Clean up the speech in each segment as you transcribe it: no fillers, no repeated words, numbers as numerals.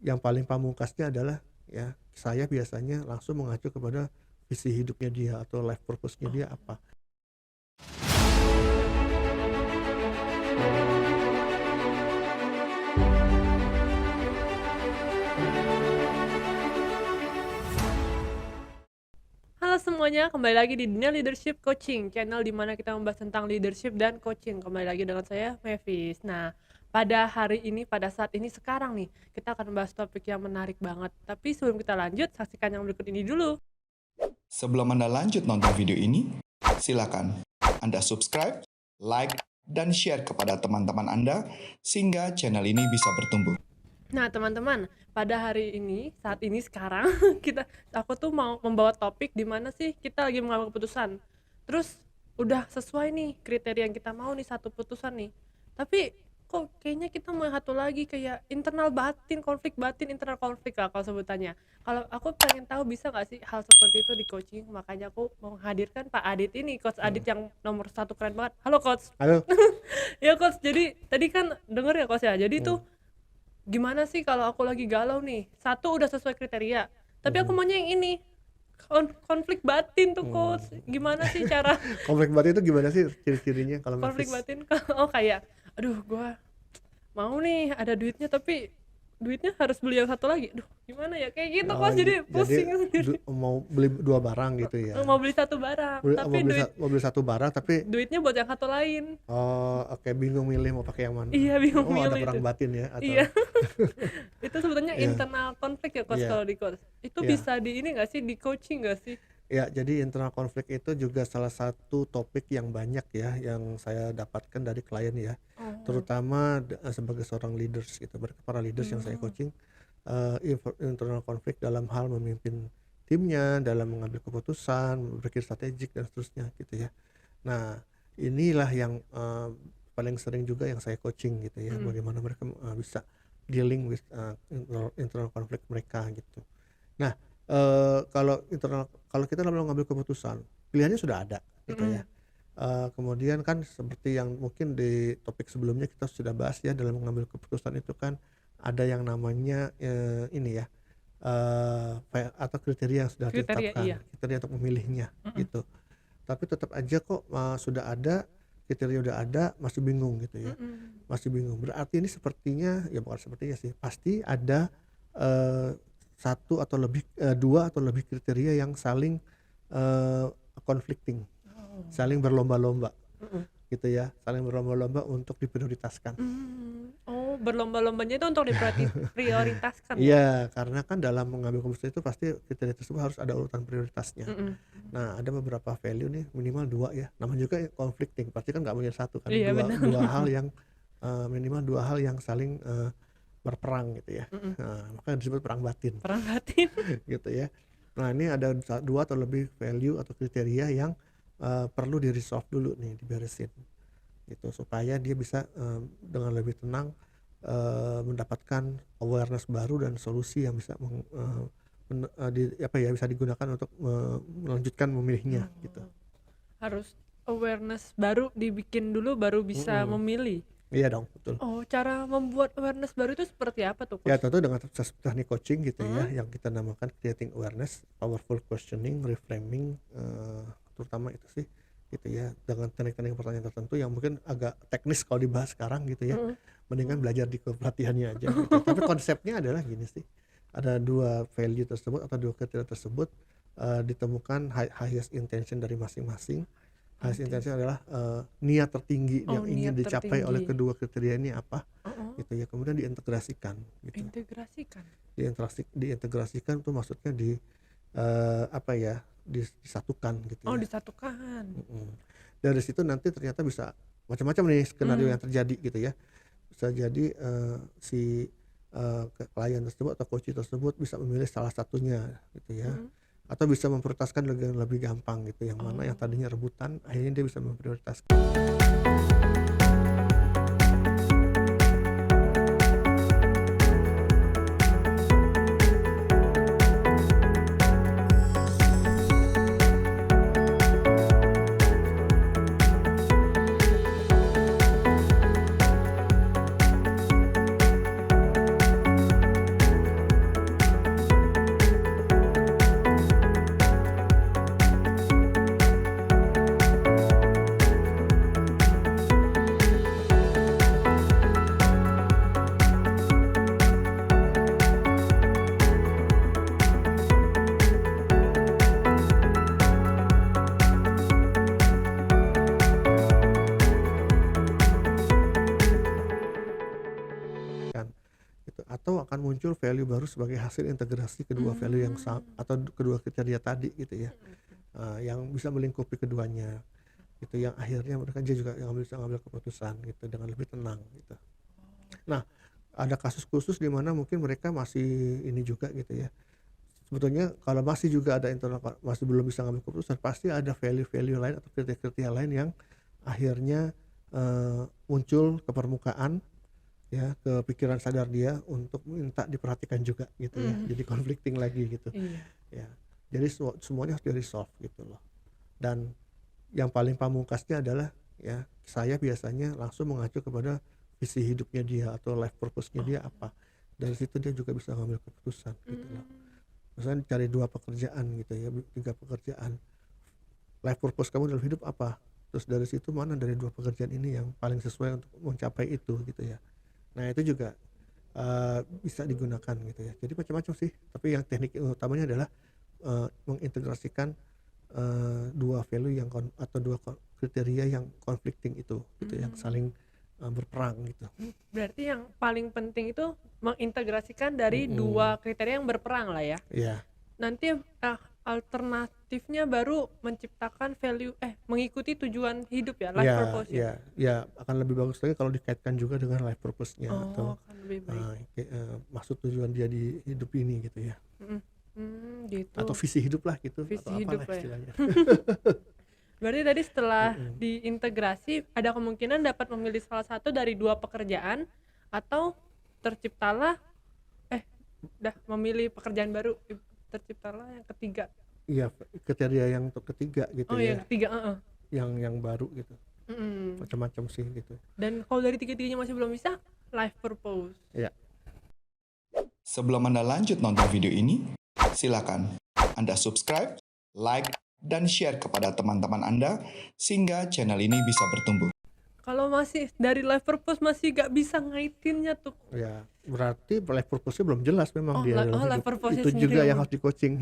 yang paling pamungkasnya adalah ya saya biasanya langsung mengacu kepada visi hidupnya dia atau life purpose-nya dia Oh. apa. Halo semuanya, kembali lagi di Dunia Leadership Coaching, channel di mana kita membahas tentang leadership dan coaching. Kembali lagi dengan saya, Mavis. Nah, pada hari ini, pada saat ini, sekarang nih, kita akan membahas topik yang menarik banget. Tapi sebelum kita lanjut, saksikan yang berikut ini dulu. Sebelum Anda lanjut nonton video ini, silakan Anda subscribe, like, dan share kepada teman-teman Anda sehingga channel ini bisa bertumbuh. Nah, teman-teman, pada hari ini, saat ini sekarang aku tuh mau membawa topik di mana sih kita lagi mengambil keputusan. Terus udah sesuai nih kriteria yang kita mau nih, satu putusan nih. Tapi kok kayaknya kita mau yang satu lagi, kayak internal batin, konflik batin, internal konflik lah kalau sebutannya. Kalau aku pengen tahu bisa nggak sih hal seperti itu di coaching, makanya aku mau menghadirkan Pak Adit ini, Coach Adit yang nomor satu, keren banget. Halo Coach. Halo. Ya Coach, jadi tadi kan denger ya Coach ya, jadi tuh Hmm. gimana sih kalau aku lagi galau nih, satu udah sesuai kriteria tapi aku maunya yang ini, konflik batin tuh Coach. Gimana sih cara Konflik batin itu gimana sih ciri-cirinya kalau konflik Mavis? batin? Oh kayak aduh gua mau nih ada duitnya tapi duitnya harus beli yang satu lagi, aduh gimana ya, kayak gitu Oh, Coach, jadi jadi pusing sendiri. mau beli 2 barang gitu ya. Mau beli satu barang tapi Mau beli 1 barang tapi duitnya buat yang satu lain. oke, bingung milih mau pakai yang mana. Iya, bingung Oh, ada milih itu. perang batin ya atau Iya. Itu sebetulnya Iya. internal konflik ya Coach, Iya. kalau di Coach itu Iya. bisa di ini nggak sih, di coaching nggak sih? Ya, jadi internal konflik itu juga salah satu topik yang banyak ya yang saya dapatkan dari klien ya. Oh. Terutama sebagai seorang leaders gitu, para leaders yang saya coaching, internal konflik dalam hal memimpin timnya, dalam mengambil keputusan, berpikir strategik dan seterusnya gitu ya. Nah, inilah yang paling sering juga yang saya coaching gitu ya, bagaimana mereka bisa dealing with internal konflik mereka gitu. Nah, kalau kita dalam mengambil keputusan, pilihannya sudah ada gitu ya. Kemudian kan seperti yang mungkin di topik sebelumnya kita sudah bahas ya, dalam mengambil keputusan itu kan ada yang namanya ini ya, atau kriteria yang sudah Kriteria, ditetapkan, iya. kriteria untuk memilihnya gitu. Tapi tetap aja kok sudah ada kriteria, udah ada masih bingung gitu ya. Masih bingung. Berarti ini sepertinya, ya bukan sepertinya sih, pasti ada satu atau lebih, dua atau lebih kriteria yang saling conflicting, saling berlomba-lomba gitu ya, saling berlomba-lomba untuk diprioritaskan. Oh, berlomba-lombanya itu untuk diprioritaskan ya? Iya, karena kan dalam mengambil keputusan itu pasti kriteria tersebut harus ada urutan prioritasnya. Nah, ada beberapa value nih, minimal 2 ya, namanya juga conflicting, pasti kan nggak mungkin satu kan, Iya, benar. dua hal yang minimal 2 hal yang saling berperang gitu ya. Nah, makanya disebut perang batin. Perang batin. Gitu ya. Nah, ini ada 2 atau lebih value atau kriteria yang perlu di-resolve dulu nih, diberesin gitu, supaya dia bisa dengan lebih tenang mendapatkan awareness baru dan solusi yang bisa bisa digunakan untuk melanjutkan memilihnya gitu. Harus awareness baru dibikin dulu baru bisa memilih. Iya dong, betul. Oh, cara membuat awareness baru itu seperti apa tuh Ya, Coach? tentu dengan teknik coaching gitu ya, yang kita namakan creating awareness, powerful questioning, reframing, terutama itu sih gitu ya, dengan teknik-teknik pertanyaan tertentu yang mungkin agak teknis kalau dibahas sekarang gitu ya. Mendingan belajar di kepelatihannya aja gitu. Tapi konsepnya adalah gini sih, ada 2 value tersebut atau 2 kriteria tersebut ditemukan highest intention dari masing-masing. Highest intention adalah niat tertinggi yang ingin Niat dicapai oleh tertinggi. kedua kriteria ini apa gitu ya, kemudian diintegrasikan gitu. Integrasikan. Diintegrasikan tuh maksudnya disatukan gitu Oh, ya. disatukan. Dari situ nanti ternyata bisa macam-macam nih skenario yang terjadi gitu ya. Bisa jadi si klien tersebut atau coach tersebut bisa memilih salah satunya gitu ya. Atau bisa memprioritaskan dengan lebih gampang gitu, yang mana yang tadinya rebutan akhirnya dia bisa memprioritaskan. akan muncul value baru sebagai hasil integrasi kedua value yang atau kedua kriteria tadi gitu ya. Yang bisa melingkupi keduanya. Gitu yang akhirnya mereka juga yang bisa ngambil keputusan gitu dengan lebih tenang gitu. Nah, ada kasus khusus di mana mungkin mereka masih ini juga gitu ya. Sebetulnya kalau masih juga ada internal masih belum bisa ngambil keputusan, pasti ada value-value lain atau kriteria lain yang akhirnya muncul ke permukaan ya, ke pikiran sadar dia untuk minta diperhatikan juga gitu ya. Jadi conflicting lagi gitu. Ya. Jadi semuanya harus di-resolve gitu loh. Dan yang paling pamungkasnya adalah ya saya biasanya langsung mengacu kepada visi hidupnya dia atau life purpose-nya dia apa. Dari situ dia juga bisa ngambil keputusan gitu loh. Misalnya cari 2 pekerjaan gitu ya, 3 pekerjaan. Life purpose kamu dalam hidup apa? Terus dari situ mana dari 2 pekerjaan ini yang paling sesuai untuk mencapai itu gitu ya. Nah itu juga bisa digunakan gitu ya. Jadi macam-macam sih. Tapi yang teknik utamanya adalah mengintegrasikan 2 value yang atau 2 kriteria yang conflicting itu gitu, yang saling berperang gitu. Berarti yang paling penting itu mengintegrasikan dari 2 kriteria yang berperang lah ya. Iya. Nanti alternatifnya baru menciptakan value mengikuti tujuan hidup ya, life purpose ya. Ya akan lebih bagus lagi kalau dikaitkan juga dengan life purpose-nya atau akan lebih baik. maksud tujuan dia di hidup ini gitu ya. Gitu. Atau visi hidup lah gitu, Visi atau hidup apalah ya. istilahnya. Berarti tadi setelah diintegrasi ada kemungkinan dapat memilih salah satu dari 2 pekerjaan atau terciptalah memilih pekerjaan baru, terciptalah yang ketiga. Iya, kriteria yang ketiga gitu ya. Yang ketiga, Yang baru gitu. Macam-macam sih gitu. Dan kalau dari tiga-tiganya masih belum bisa, life purpose. Iya. Sebelum Anda lanjut nonton video ini, silakan Anda subscribe, like, dan share kepada teman-teman Anda sehingga channel ini bisa bertumbuh. Kalau masih dari life purpose masih gak bisa ngaitinnya tuh. Ya, berarti life purpose-nya belum jelas memang dia dalam life hidup. purpose-nya Itu sendiri juga yang belum. harus di-coaching.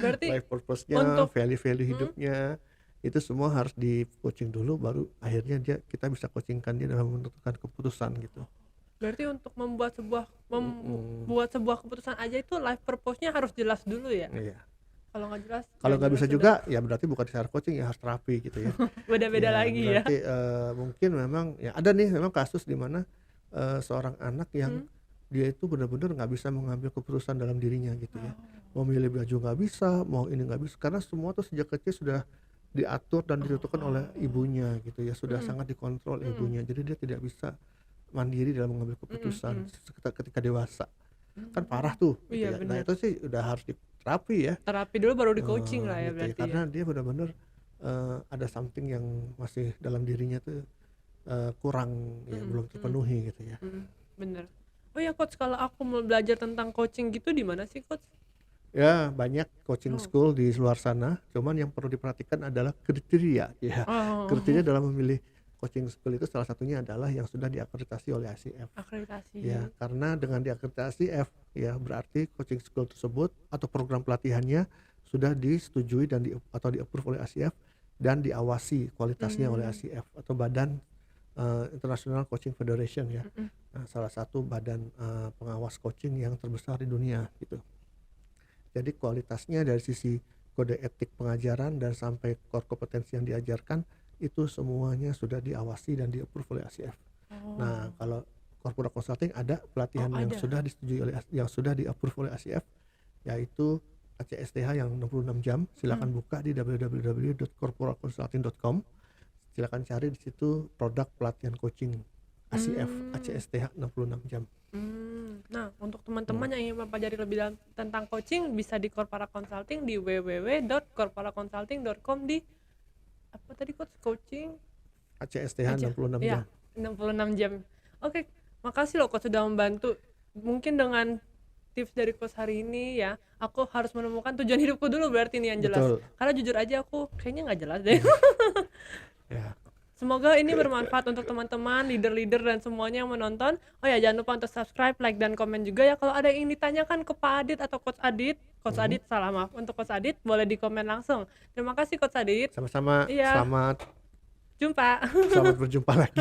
Berarti Life purpose-nya, untuk value-value hidupnya, itu semua harus di-coaching dulu, baru akhirnya kita bisa coachingkan dia dalam menentukan keputusan gitu. berarti untuk membuat sebuah keputusan aja itu life purpose-nya harus jelas dulu ya. Iya. Kalau nggak jelas, Kalau nggak jelas bisa juga, ya berarti bukan secara coaching, ya harus terapi gitu ya. beda-beda lagi ya. Berarti mungkin memang ya ada nih memang kasus di mana seorang anak yang dia itu benar-benar nggak bisa mengambil keputusan dalam dirinya gitu ya. Mau milih baju nggak bisa, mau ini nggak bisa, karena semua tuh sejak kecil sudah diatur dan ditentukan oleh ibunya gitu ya, sudah sangat dikontrol ibunya, jadi dia tidak bisa mandiri dalam mengambil keputusan ketika dewasa. Kan parah tuh gitu Iya, ya. Nah benar. itu sih udah harus diterapi ya. Terapi dulu baru di coaching lah ya Gitu berarti. karena dia benar-benar ada something yang masih dalam dirinya tuh kurang ya, belum terpenuhi gitu ya. Bener. Oh ya coach, kalau aku mau belajar tentang coaching gitu di mana sih coach? Ya banyak coaching school di luar sana, cuman yang perlu diperhatikan adalah kriteria ya. Kriteria dalam memilih coaching school itu salah satunya adalah yang sudah diakreditasi oleh ICF. Akreditasi. Ya, karena dengan diakreditasi F ya berarti coaching school tersebut atau program pelatihannya sudah disetujui dan atau di-approve oleh ICF dan diawasi kualitasnya oleh ICF atau Badan International Coaching Federation ya. Nah, salah satu badan pengawas coaching yang terbesar di dunia gitu. Jadi kualitasnya dari sisi kode etik pengajaran dan sampai core kompetensi yang diajarkan itu semuanya sudah diawasi dan di-approve oleh ICF. Nah, kalau corporate consulting ada pelatihan yang ada. sudah disetujui oleh yang sudah di-approve oleh ICF, yaitu ACSTH yang 66 jam. Silakan buka di www.corporateconsulting.com. Silakan cari di situ produk pelatihan coaching ICF ACSTH 66 jam. Nah, untuk teman-teman yang ingin mempelajari lebih dalam tentang coaching bisa di Corpora Consulting di www.corporaconsulting.com di apa tadi coach, coaching ACSTH 66 ya, jam. 66 jam. Oke, makasih loh coach sudah membantu. Mungkin dengan tips dari coach hari ini ya, aku harus menemukan tujuan hidupku dulu berarti nih yang jelas. Betul. Karena jujur aja aku kayaknya nggak jelas deh. Ya. Semoga ini bermanfaat untuk teman-teman, leader-leader dan semuanya yang menonton. Oh ya, jangan lupa untuk subscribe, like, dan komen juga ya. Kalau ada yang ditanyakan ke Pak Adit atau Coach Adit, salah maaf, untuk Coach Adit boleh di komen langsung. Terima kasih Coach Adit. Sama-sama. Iya. Selamat Jumpa. berjumpa lagi.